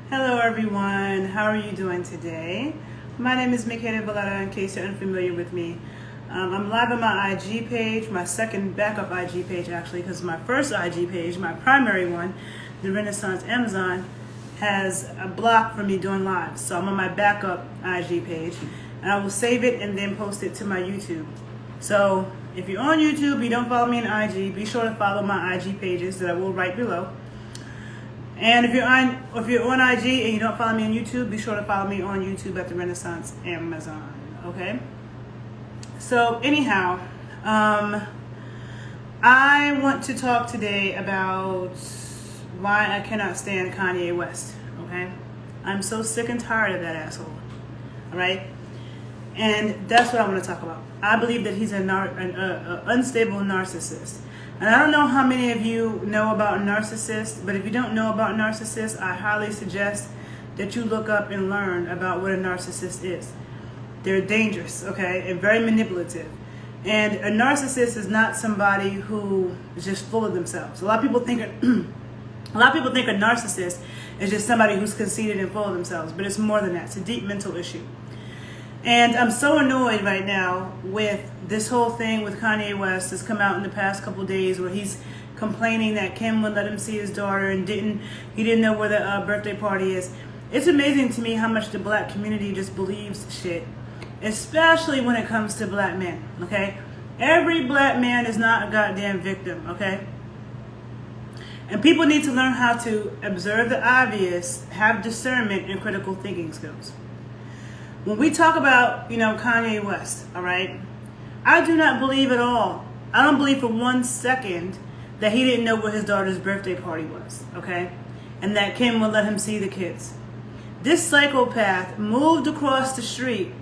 Hello everyone, how are you doing today? My name is Mikhaila Valletta, in case you're unfamiliar with me. I'm live on my IG page, my second backup IG page actually, because my first IG page, my primary one, the Renaissance Amazon, has a block for me doing live. So I'm on my backup IG page, and I will save it and then post it to my YouTube. So if you're on YouTube, you don't follow me on IG, be sure to follow my IG pages that I will write below. And if you're on IG and you don't follow me on YouTube, be sure to follow me on YouTube at the Renaissance Amazon. Okay. So anyhow, I want to talk today about why I cannot stand Kanye West. Okay. I'm so sick and tired of that asshole. All right. And that's what I want to talk about. I believe that he's an unstable narcissist. And I don't know how many of you know about Narcissist, but if you don't know about Narcissist, I highly suggest that you look up and learn about what a narcissist is. They're dangerous, okay, and very manipulative. And a narcissist is not somebody who is just full of themselves. A lot of people think a narcissist is just somebody who's conceited and full of themselves, but it's more than that. It's a deep mental issue. And I'm so annoyed right now with this whole thing with Kanye West that's come out in the past couple of days, where he's complaining that Kim would let him see his daughter and he didn't know where the birthday party is. It's amazing to me how much the black community just believes shit, especially when it comes to black men, okay? Every black man is not a goddamn victim, okay? And people need to learn how to observe the obvious, have discernment, and critical thinking skills. When we talk about, Kanye West, all right, I do not believe at all. I don't believe for 1 second that he didn't know where his daughter's birthday party was, okay, and that Kim would let him see the kids. This psychopath moved across the street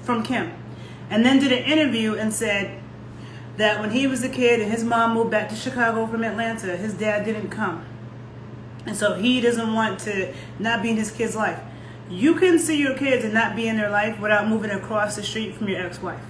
from Kim and then did an interview and said that when he was a kid and his mom moved back to Chicago from Atlanta, his dad didn't come. And so he doesn't want to not be in his kid's life. You can see your kids and not be in their life without moving across the street from your ex-wife.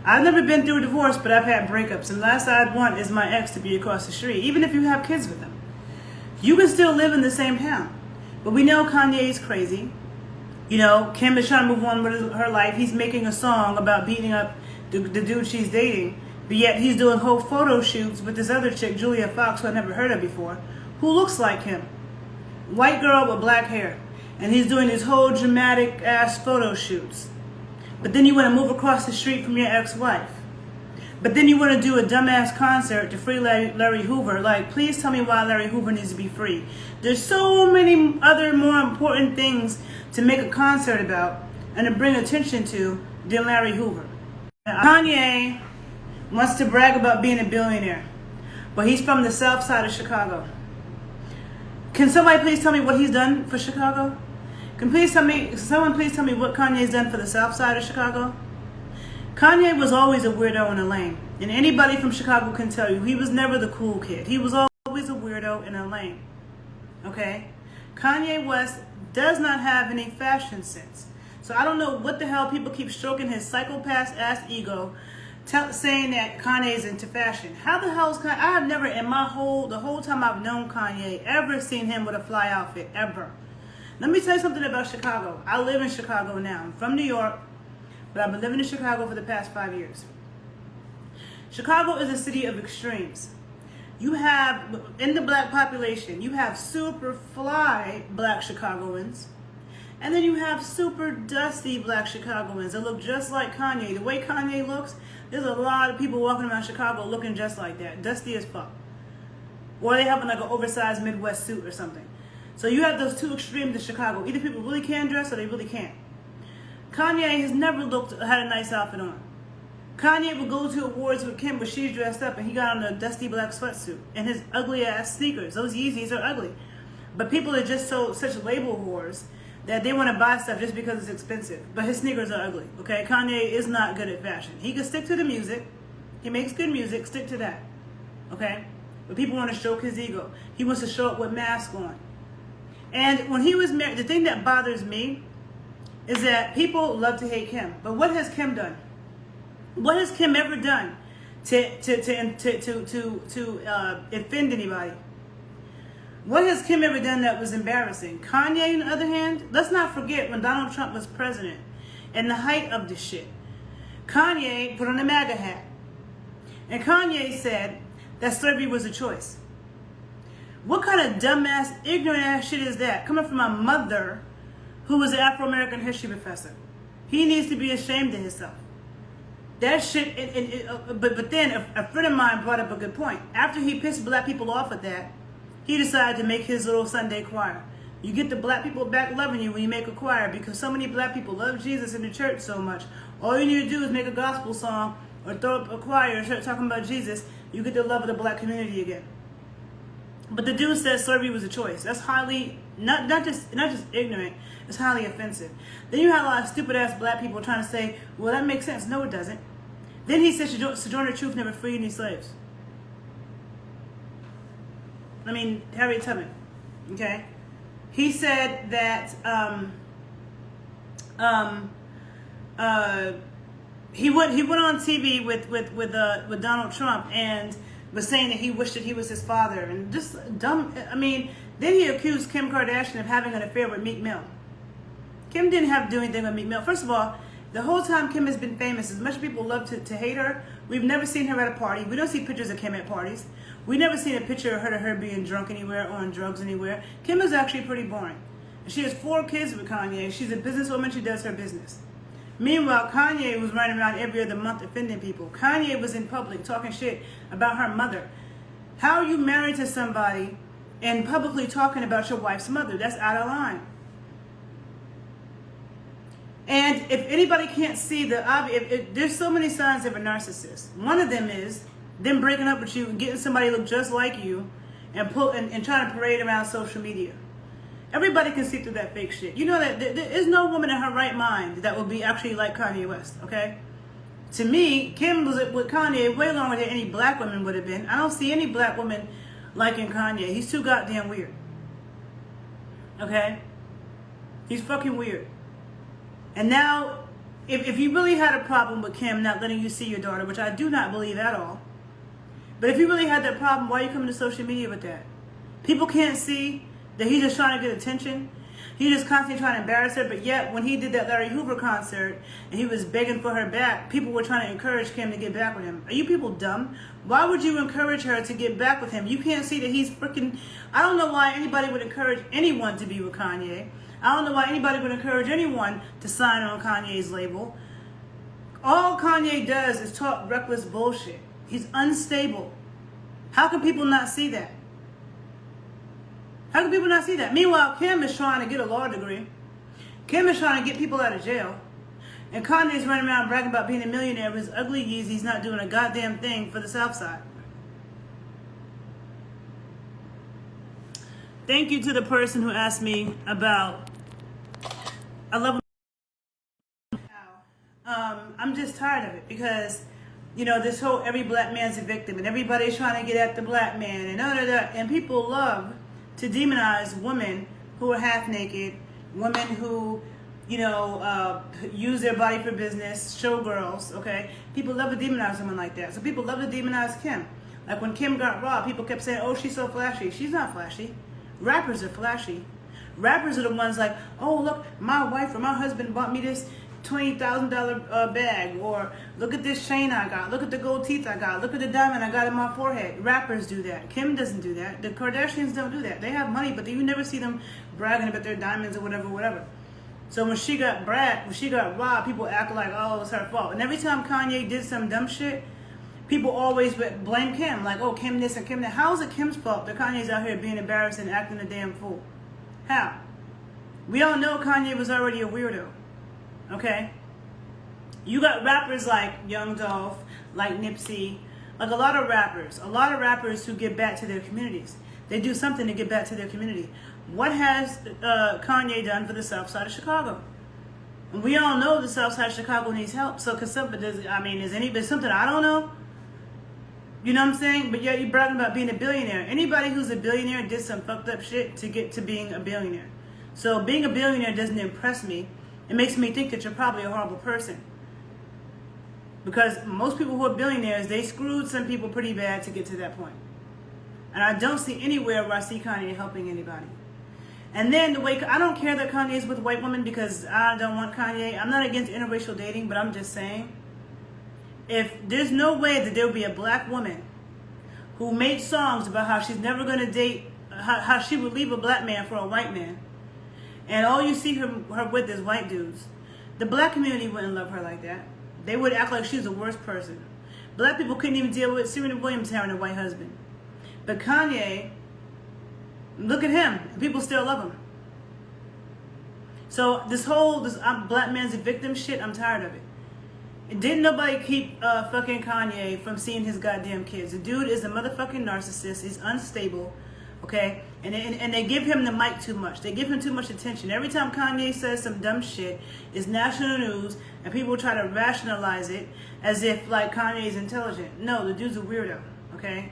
I've never been through a divorce, but I've had breakups. And the last I'd want is my ex to be across the street, even if you have kids with them. You can still live in the same town. But we know Kanye's crazy. Kim is trying to move on with her life. He's making a song about beating up the dude she's dating. But yet he's doing whole photo shoots with this other chick, Julia Fox, who I've never heard of before, who looks like him. White girl with black hair. And he's doing these whole dramatic ass photo shoots. But then you want to move across the street from your ex-wife. But then you want to do a dumbass concert to free Larry Hoover. Like, please tell me why Larry Hoover needs to be free. There's so many other more important things to make a concert about and to bring attention to than Larry Hoover. Now, Kanye wants to brag about being a billionaire, but he's from the south side of Chicago. Can somebody please tell me what he's done for Chicago? Someone please tell me what Kanye's done for the south side of Chicago? Kanye was always a weirdo in a lane. And anybody from Chicago can tell you, he was never the cool kid. He was always a weirdo in a lane. Okay? Kanye West does not have any fashion sense. So I don't know what the hell people keep stroking his psychopath ass ego, saying that Kanye's into fashion. How the hell is Kanye? I have never in the whole time I've known Kanye ever seen him with a fly outfit, ever. Let me tell you something about Chicago. I live in Chicago now. I'm from New York, but I've been living in Chicago for the past 5 years. Chicago is a city of extremes. You have, in the black population, you have super fly black Chicagoans, and then you have super dusty black Chicagoans that look just like Kanye. The way Kanye looks, there's a lot of people walking around Chicago looking just like that, dusty as fuck. Or they have like an oversized Midwest suit or something. So you have those two extremes in Chicago. Either people really can dress or they really can't. Kanye has never had a nice outfit on. Kanye would go to awards with Kim, but she's dressed up, and he got on a dusty black sweatsuit and his ugly ass sneakers. Those Yeezys are ugly. But people are just such label whores that they want to buy stuff just because it's expensive. But his sneakers are ugly. Okay, Kanye is not good at fashion. He can stick to the music. He makes good music. Stick to that. Okay, but people want to stroke his ego. He wants to show up with mask on. And when he was married, the thing that bothers me is that people love to hate Kim. But what has Kim done? What has Kim ever done to offend anybody? What has Kim ever done that was embarrassing? Kanye, on the other hand, let's not forget when Donald Trump was president and the height of this shit. Kanye put on a MAGA hat. And Kanye said that slavery was a choice. What kind of dumbass, ignorant ass shit is that? Coming from a mother who was an Afro-American history professor. He needs to be ashamed of himself. That shit, but then a friend of mine brought up a good point. After he pissed black people off at that, he decided to make his little Sunday choir. You get the black people back loving you when you make a choir, because so many black people love Jesus in the church so much. All you need to do is make a gospel song or throw up a choir and start talking about Jesus. You get the love of the black community again. But the dude said slavery was a choice. That's highly, not just ignorant, it's highly offensive. Then you had a lot of stupid ass black people trying to say, well, that makes sense. No, it doesn't. Then he said Sojourner Truth never freed any slaves. I mean, Harriet Tubman, okay? He said that he went on TV with Donald Trump and was saying that he wished that he was his father, and just dumb. I mean, then he accused Kim Kardashian of having an affair with Meek Mill. Kim didn't have to do anything with Meek Mill. First of all, the whole time Kim has been famous, as much as people love to hate her, we've never seen her at a party. We don't see pictures of Kim at parties. We never seen a picture of her being drunk anywhere or on drugs anywhere. Kim is actually pretty boring. She has 4 kids with Kanye. She's a businesswoman. She does her business. Meanwhile, Kanye was running around every other month offending people. Kanye was in public talking shit about her mother. How are you married to somebody and publicly talking about your wife's mother? That's out of line. And if anybody can't see the obvious, there's so many signs of a narcissist. One of them is them breaking up with you and getting somebody to look just like you and trying to parade around social media. Everybody can see through that fake shit. You know that there is no woman in her right mind that will be actually like Kanye West, okay? To me, Kim was with Kanye way longer than any black woman would have been. I don't see any black woman liking Kanye. He's too goddamn weird. Okay? He's fucking weird. And now, if you really had a problem with Kim not letting you see your daughter, which I do not believe at all, but if you really had that problem, why are you coming to social media with that? People can't see that he's just trying to get attention. He's just constantly trying to embarrass her. But yet, when he did that Larry Hoover concert and he was begging for her back, people were trying to encourage Kim to get back with him. Are you people dumb? Why would you encourage her to get back with him? You can't see that he's freaking... I don't know why anybody would encourage anyone to be with Kanye. I don't know why anybody would encourage anyone to sign on Kanye's label. All Kanye does is talk reckless bullshit. He's unstable. How can people not see that? How can people not see that? Meanwhile, Kim is trying to get a law degree. Kim is trying to get people out of jail. And Kanye's running around bragging about being a millionaire with his ugly Yeezys, not doing a goddamn thing for the South Side. Thank you to the person who asked me about... I love... I'm just tired of it because, you know, this whole every black man's a victim and everybody's trying to get at the black man and all of that. And people love to demonize women who are half naked, women who, you know, use their body for business, showgirls, okay? People love to demonize women like that. So people love to demonize Kim. Like when Kim got robbed, people kept saying, oh, she's so flashy. She's not flashy. Rappers are flashy. Rappers are the ones like, oh, look, my wife or my husband bought me this $20,000 bag, or look at this chain I got, look at the gold teeth I got, look at the diamond I got in my forehead. Rappers do that. Kim doesn't do that. The Kardashians don't do that. They have money, but you never see them bragging about their diamonds or whatever. So when she got robbed, people act like, oh, it's her fault. And every time Kanye did some dumb shit, people always blame Kim, like, oh, Kim this and Kim that. How is it Kim's fault that Kanye's out here being embarrassed and acting a damn fool? How? We all know Kanye was already a weirdo. Okay? You got rappers like Young Dolph, like Nipsey, like a lot of rappers who give back to their communities. They do something to give back to their community. What has Kanye done for the South Side of Chicago? And we all know the South Side of Chicago needs help. So, is something I don't know? You know what I'm saying? But yet you're bragging about being a billionaire. Anybody who's a billionaire did some fucked up shit to get to being a billionaire. So being a billionaire doesn't impress me. It makes me think that you're probably a horrible person. Because most people who are billionaires, they screwed some people pretty bad to get to that point. And I don't see anywhere where I see Kanye helping anybody. And then the way, I don't care that Kanye is with white women because I don't want Kanye. I'm not against interracial dating, but I'm just saying, if there's no way that there will be a black woman who made songs about how she's never going to date, how she would leave a black man for a white man, and all you see her with is white dudes, the black community wouldn't love her like that. They would act like she's the worst person. Black people couldn't even deal with Serena Williams having a white husband. But Kanye, look at him. People still love him. So this black man's a victim shit, I'm tired of it. And didn't nobody keep fucking Kanye from seeing his goddamn kids? The dude is a motherfucking narcissist. He's unstable. Okay? And they give him the mic too much. They give him too much attention. Every time Kanye says some dumb shit, it's national news, and people try to rationalize it as if, like, Kanye is intelligent. No, the dude's a weirdo. Okay?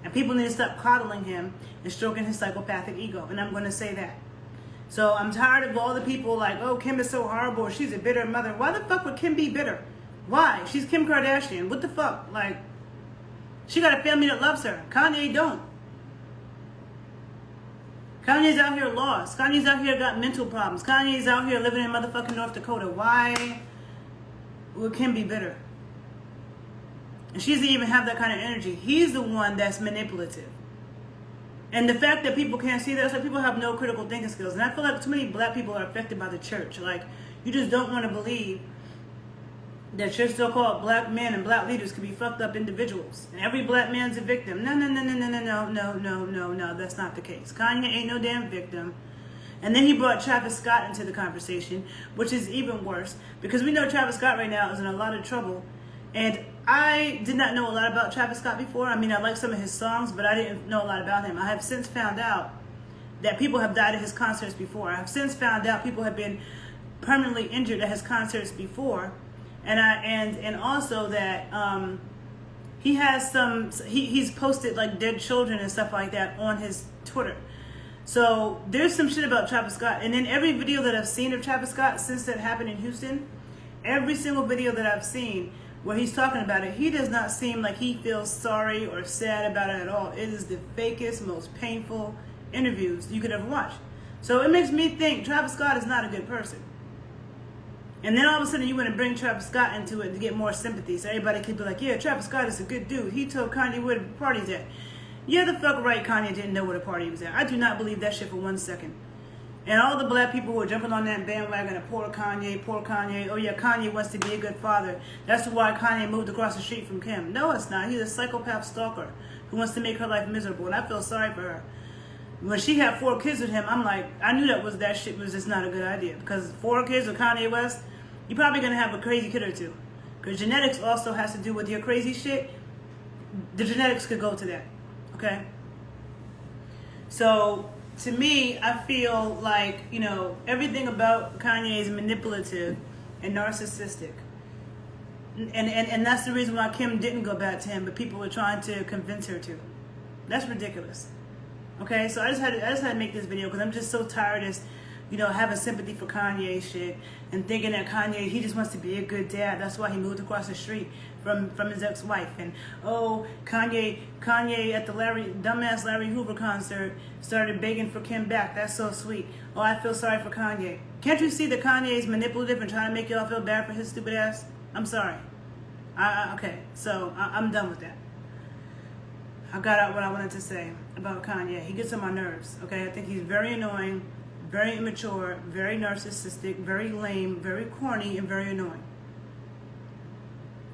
And people need to stop coddling him and stroking his psychopathic ego. And I'm going to say that. So I'm tired of all the people like, oh, Kim is so horrible, or she's a bitter mother. Why the fuck would Kim be bitter? Why? She's Kim Kardashian. What the fuck? Like, she got a family that loves her. Kanye don't. Kanye's out here lost. Kanye's out here got mental problems. Kanye's out here living in motherfucking North Dakota. Why would Kim be bitter? And she doesn't even have that kind of energy. He's the one that's manipulative. And the fact that people can't see that, it's like people have no critical thinking skills. And I feel like too many black people are affected by the church. Like, you just don't want to believe that your so-called black men and black leaders could be fucked up individuals. And every black man's a victim. No, that's not the case. Kanye ain't no damn victim. And then he brought Travis Scott into the conversation, which is even worse. Because we know Travis Scott right now is in a lot of trouble. And I did not know a lot about Travis Scott before. I mean, I like some of his songs, but I didn't know a lot about him. I have since found out that people have died at his concerts before. I have since found out people have been permanently injured at his concerts before. And also that he has he's posted like dead children and stuff like that on his Twitter. So there's some shit about Travis Scott. And then every video that I've seen of Travis Scott since that happened in Houston, every single video that I've seen where he's talking about it, he does not seem like he feels sorry or sad about it at all. It is the fakest, most painful interviews you could ever watch. So it makes me think Travis Scott is not a good person. And then all of a sudden you want to bring Travis Scott into it to get more sympathy. So everybody can be like, yeah, Travis Scott is a good dude. He told Kanye where the party's at. Yeah, the fuck right, Kanye didn't know where the party was at. I do not believe that shit for 1 second. And all the black people who are jumping on that bandwagon of poor Kanye. Oh yeah, Kanye wants to be a good father. That's why Kanye moved across the street from Kim. No, it's not. He's a psychopath stalker who wants to make her life miserable. And I feel sorry for her. When she had 4 kids with him, I'm like, I knew that shit was just not a good idea. Because 4 kids with Kanye West, you're probably going to have a crazy kid or two. Because genetics also has to do with your crazy shit. The genetics could go to that. Okay? So, to me, I feel like, you know, everything about Kanye is manipulative and narcissistic. And that's the reason why Kim didn't go back to him, but people were trying to convince her to. That's ridiculous. Okay, so I just had to make this video because I'm just so tired of, you know, having sympathy for Kanye shit and thinking that Kanye, he just wants to be a good dad. That's why he moved across the street from his ex-wife. And oh, Kanye at the dumbass Larry Hoover concert started begging for Kim back. That's so sweet. Oh, I feel sorry for Kanye. Can't you see that Kanye is manipulative and trying to make y'all feel bad for his stupid ass? I'm sorry. Okay, so I'm done with that. I got out what I wanted to say about Kanye. He gets on my nerves, okay? I think he's very annoying, very immature, very narcissistic, very lame, very corny, and very annoying.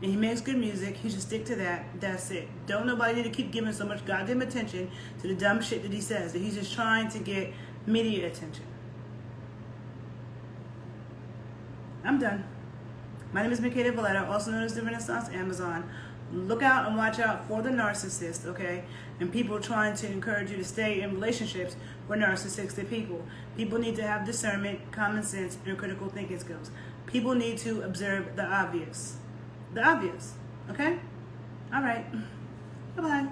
And he makes good music. He should stick to that. That's it. Don't nobody need to keep giving so much goddamn attention to the dumb shit that he says. That he's just trying to get media attention. I'm done. My name is Makeda Valletta, also known as the Renaissance Amazon. Look out and watch out for the narcissist, okay? And people trying to encourage you to stay in relationships with narcissistic people. People need to have discernment, common sense, and critical thinking skills. People need to observe the obvious. The obvious, okay? All right. Bye-bye.